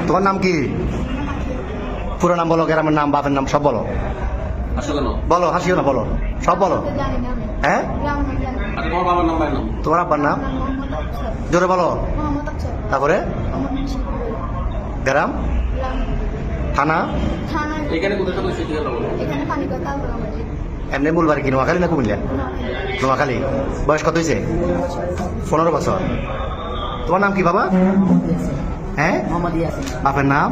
তোমার নাম কি? পুরো নাম বলো, গ্রামের নাম, বাপের নাম সব বলো। বলো, হাসিও না, বলো, সব বলো। হ্যাঁ, তোমার আব্বার নাম জোরে বলো। তারপরে গ্রাম, থানা, এমনি মূল বাড়ি কি নোয়াখালী না কুমিল্লা? নোয়াখালী। বয়স কত হয়েছে? 15 বছর। তোমার নাম কি বাবা? হ্যাঁ, বাপের নাম,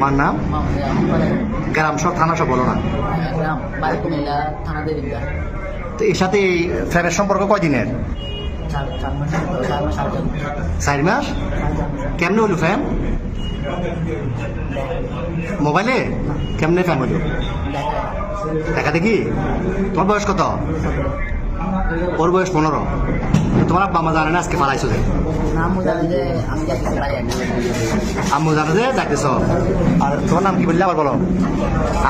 মার নাম, গ্রাম সব, থানা সব বলো না। তো এর সাথে এই ফ্রেমের সম্পর্ক কয়দিনের? 4 মাস। কেমনে হলো ফ্যাম? মোবাইলে? কেমনে ফ্যাম হলো? দেখা দেখি। তোমার বয়স কত? ওর বয়স 15। তোমার আব্বা মা জানে না আজকে পালাইছো যে? আম্মু জানে যে যাইতেছ। আর তোমার নাম কি বললে আবার বলো?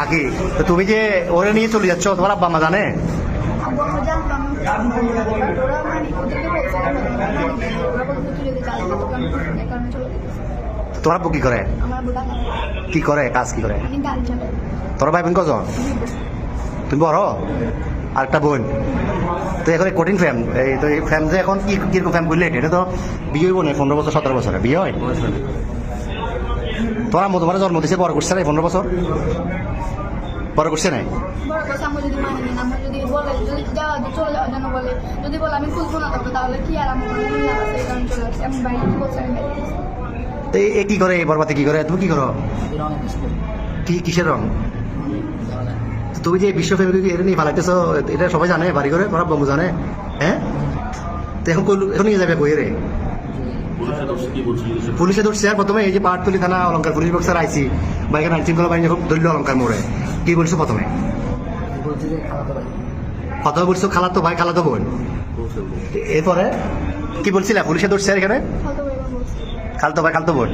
আকি। তো তুমি যে ওরে নিয়ে চলে যাচ্ছ, তোমার আব্বা মা জানে? তোমার আব্বু কি করে? কি করে, কাজ কি করে? তোর ভাই বোন কজন? তুমি বড়? আরেকটা বোন। তো এখন কঠিন ফ্যাম, এই তো এই ফ্যাম যে এখন কিরকম ফ্যাম করলে এটা তো বিয়ে হইব না। 15 বছর 17 বছরে বিয়ে হয়। তোমার আম্মু তোমার জন্ম দিচ্ছে, বড় করছে না 15 বছর? বড় করছে নাই? কি করে বরবাদে? কি করে তুমি? কি করো? কি কিসের রং? তুমি যে বিশ্ব ফ্যামিলি এটা নিয়ে ফালাইতেছ, এটা সবাই জানে বাড়ি করে? তোমার বন্ধু জানে? হ্যাঁ, তো এখন এখন নিয়ে যাবে কই রে? পুলিশে ধরছে। আর প্রথমে এই যে পাহাড়তলি থানা অলঙ্কার পুলিশ বক্সার আইসি বা এখানে আইনশৃঙ্খলা বাহিনী যখন ধরল অলঙ্কার মোড়ে, কি বলছো প্রথমে? কথা বলছো খালাতো ভাই, খালাতো বোন। এরপরে কি বলছিলে? পুলিশে ধরছে এখানে খালতো ভাই, খালতো বোন।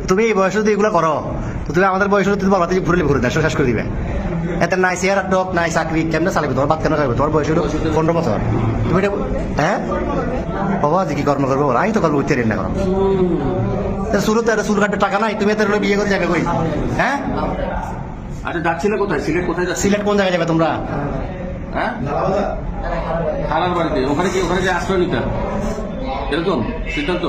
তুমি এই বয়সে যদি এগুলো করো, তো তুমি আমাদের বয়সে তুমি বলতে ঘুরে ঘুরে দেশ শেষ করে দিবে। এত নাই চেয়ার ডক নাই চাকরি, কেমনে চালিবে? তোমার বাদ কেন খাবে? তোমার বয়স হলো 15 বছর। তুমি এটা হ্যাঁ বাবা যে কি কর্ম করবো? আমি তো করবো উঠতে না করো। শুরুতে চুল কাটতে টাকা নাই, তুমি এত বিয়ে করে যাবে কই? হ্যাঁ, আচ্ছা যাচ্ছিলে কোথায়? সিলেট কোথায় যাচ্ছে? সিলেট কোন জায়গায় যাবে তোমরা? হ্যাঁ, খালার বাড়িতে। ওখানে কি, ওখানে যে আশ্রয় নিতে এরকম সিদ্ধান্ত?